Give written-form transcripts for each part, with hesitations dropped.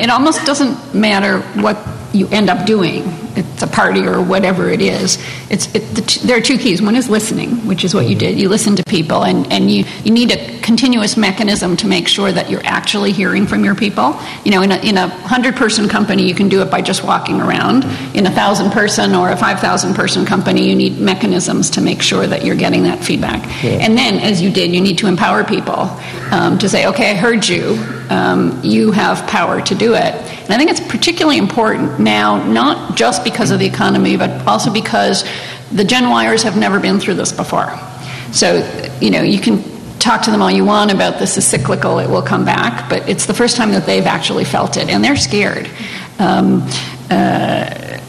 It almost doesn't matter what you end up doing. It's a party or whatever it is. There are two keys. One is listening, which is what you did. You listen to people, and you need a continuous mechanism to make sure that you're actually hearing from your people. In a 100-person company, you can do it by just walking around. In a 1,000-person or a 5,000-person company, you need mechanisms to make sure that you're getting that feedback. Yeah. And then, as you did, you need to empower people to say, okay, I heard you. You have power to do it. And I think it's particularly important now, not just because of the economy, but also because the Gen Yers have never been through this before. So, you can talk to them all you want about this is cyclical, it will come back, but it's the first time that they've actually felt it, and they're scared.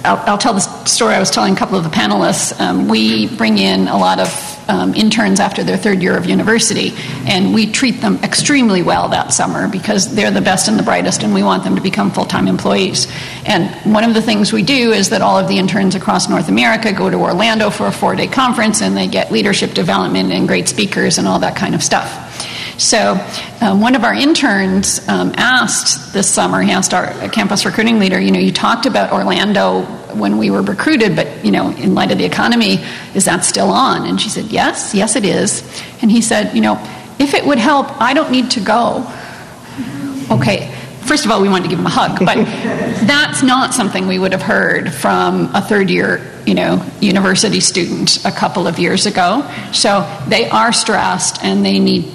I'll tell the story I was telling a couple of the panelists. We bring in a lot of interns after their third year of university, and we treat them extremely well that summer because they're the best and the brightest, and we want them to become full-time employees. And one of the things we do is that all of the interns across North America go to Orlando for a 4-day conference, and they get leadership development and great speakers and all that kind of stuff. So one of our interns asked this summer, he asked our campus recruiting leader, you talked about Orlando when we were recruited, but, in light of the economy, is that still on? And she said, yes it is. And he said, if it would help, I don't need to go. Okay, first of all, we wanted to give him a hug, but that's not something we would have heard from a third-year university student a couple of years ago. So they are stressed, and they need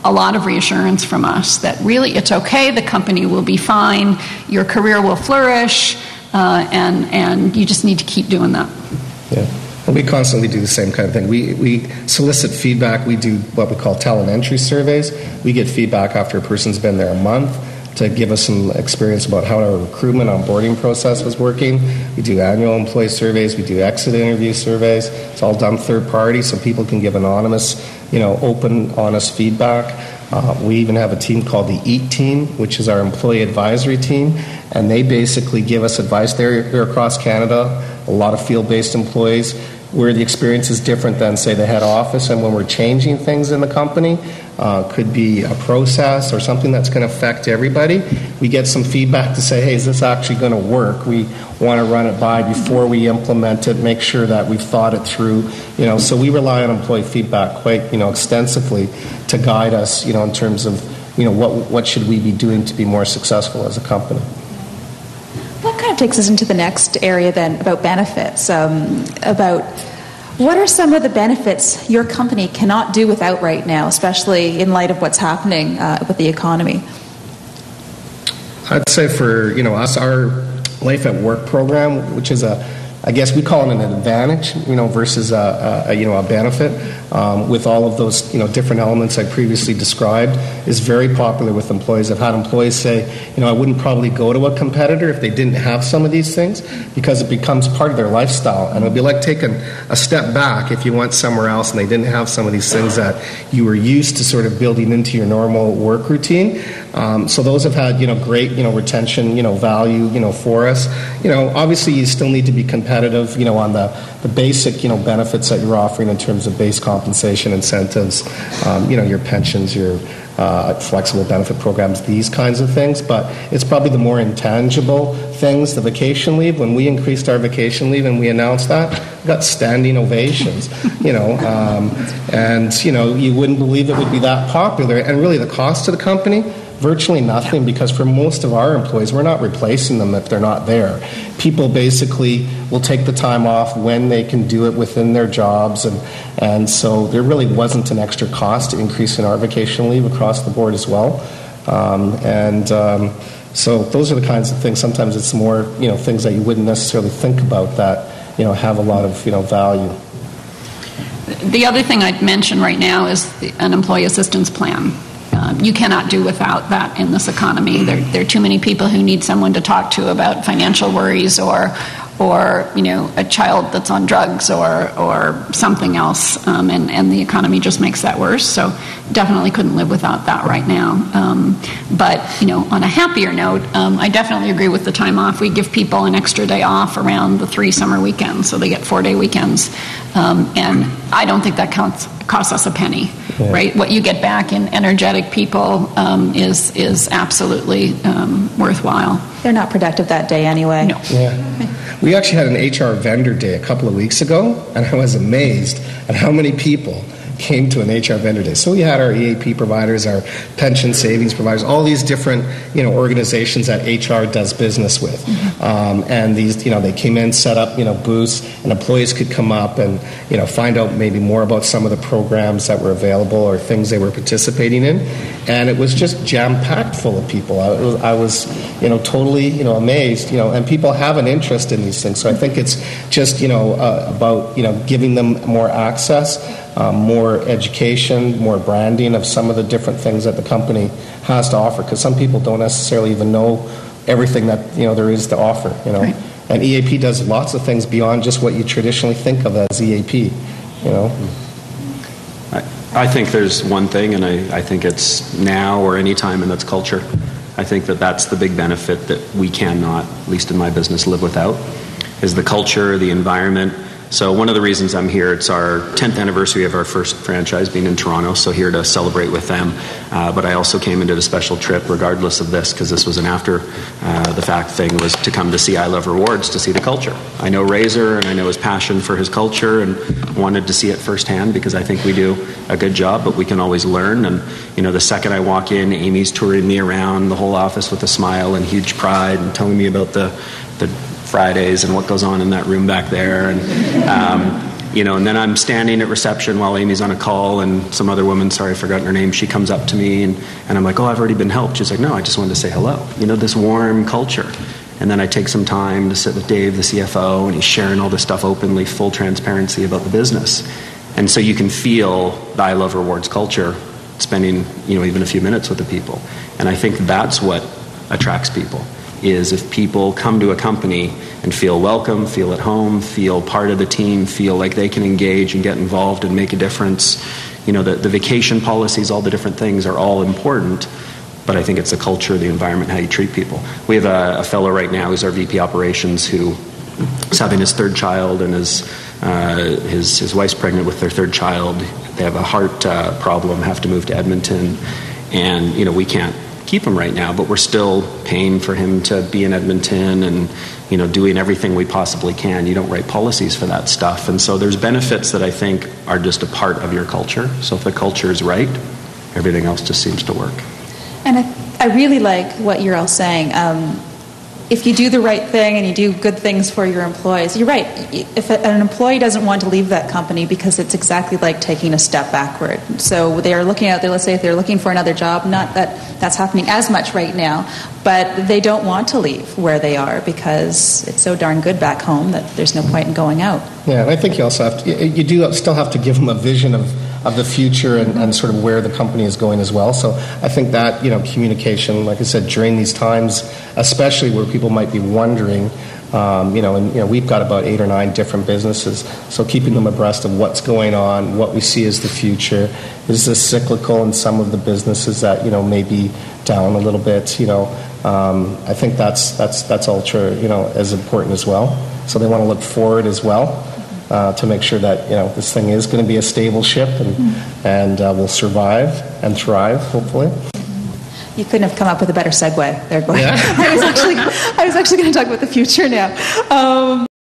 a lot of reassurance from us that really it's okay, the company will be fine, your career will flourish, and you just need to keep doing that. Yeah, and we constantly do the same kind of thing. We solicit feedback. We do what we call talent entry surveys. We get feedback after a person's been there a month to give us some experience about how our recruitment onboarding process was working. We do annual employee surveys. We do exit interview surveys. It's all done third party, so people can give anonymous, open, honest feedback. We even have a team called the EAT team, which is our employee advisory team, and they basically give us advice. They're across Canada, a lot of field-based employees, where the experience is different than, say, the head office, and when we're changing things in the company, could be a process or something that's going to affect everybody, we get some feedback to say, hey, is this actually going to work? We want to run it by before we implement it, make sure that we've thought it through. So we rely on employee feedback quite, extensively to guide us, in terms of, what should we be doing to be more successful as a company. That kind of takes us into the next area then, about benefits, about what are some of the benefits your company cannot do without right now, especially in light of what's happening with the economy? I'd say for us, our Life at Work program, which is I guess we call it an advantage, versus a benefit, with all of those, different elements I previously described, is very popular with employees. I've had employees say, I wouldn't probably go to a competitor if they didn't have some of these things, because it becomes part of their lifestyle. And it would be like taking a step back if you went somewhere else and they didn't have some of these things that you were used to sort of building into your normal work routine. So those have had, great, retention, value, for us. Obviously you still need to be competitive, on the basic, benefits that you're offering in terms of base compensation, incentives, your pensions, your flexible benefit programs, these kinds of things. But it's probably the more intangible things, the vacation leave. When we increased our vacation leave and we announced that, we got standing ovations, and, you wouldn't believe it would be that popular. And really the cost to the company, virtually nothing, because for most of our employees, we're not replacing them if they're not there. People basically will take the time off when they can do it within their jobs, and so there really wasn't an extra cost to increasing our vacation leave across the board as well. So those are the kinds of things. Sometimes it's more, things that you wouldn't necessarily think about that, have a lot of, value. The other thing I'd mention right now is an employee assistance plan. You cannot do without that in this economy. There are too many people who need someone to talk to about financial worries or or a child that's on drugs or something else, and the economy just makes that worse. So definitely couldn't live without that right now. But on a happier note, I definitely agree with the time off. We give people an extra day off around the 3 summer weekends, so they get 4-day weekends, and I don't think that costs us a penny. Yeah. Right? What you get back in energetic people is absolutely worthwhile. They're not productive that day anyway. No. Yeah. We actually had an HR vendor day a couple of weeks ago, and I was amazed at how many people came to an HR vendor day. So we had our EAP providers, our pension savings providers, all these different organizations that HR does business with, and these they came in, set up booths, and employees could come up and find out maybe more about some of the programs that were available or things they were participating in, and it was just jam packed full of people. I was totally amazed, and people have an interest in these things. So I think it's just about giving them more access. More education, more branding of some of the different things that the company has to offer, because some people don't necessarily even know everything that there is to offer. Right. And EAP does lots of things beyond just what you traditionally think of as EAP. I think there's one thing, and I think it's now or any time, and that's culture. I think that's the big benefit that we cannot, at least in my business, live without, is the culture, the environment. So one of the reasons I'm here, it's our 10th anniversary of our first franchise being in Toronto, so here to celebrate with them. But I also came and did a special trip regardless of this, because this was an after-the-fact thing, was to come to see I Love Rewards, to see the culture. I know Razor, and I know his passion for his culture, and wanted to see it firsthand, because I think we do a good job, but we can always learn. And the second I walk in, Amy's touring me around the whole office with a smile and huge pride, and telling me about the Fridays and what goes on in that room back there, and and then I'm standing at reception while Amy's on a call, and some other woman, sorry I've forgotten her name, she comes up to me, and I'm like, I've already been helped. She's like, no, I just wanted to say hello. This warm culture. And then I take some time to sit with Dave, the CFO, and he's sharing all this stuff openly, full transparency about the business. And so you can feel the I Love Rewards culture, spending even a few minutes with the people. And I think that's what attracts people, is if people come to a company and feel welcome, feel at home, feel part of the team, feel like they can engage and get involved and make a difference. The vacation policies, all the different things are all important, but I think it's the culture, the environment, how you treat people. We have a fellow right now who's our VP operations who is having his third child, and his wife's pregnant with their third child. They have a heart problem, have to move to Edmonton, and we can't keep him right now, but we're still paying for him to be in Edmonton and doing everything we possibly can. You don't write policies for that stuff, and so there's benefits that I think are just a part of your culture. So if the culture is right, everything else just seems to work. And I really like what you're all saying. If you do the right thing and you do good things for your employees, you're right. If an employee doesn't want to leave that company, because it's exactly like taking a step backward. So they are looking out there, let's say if they're looking for another job, not that that's happening as much right now, but they don't want to leave where they are because it's so darn good back home that there's no point in going out. Yeah, and I think you also still have to give them a vision of the future and sort of where the company is going as well. So I think that communication, like I said, during these times, especially where people might be wondering, we've got about 8 or 9 different businesses, so keeping them abreast of what's going on, what we see as the future. Is this cyclical in some of the businesses that may be down a little bit? I think that's all true, as important as well. So they want to look forward as well. To make sure that this thing is going to be a stable ship and will survive and thrive, hopefully. You couldn't have come up with a better segue there, Gordon. Yeah. I was actually going to talk about the future now.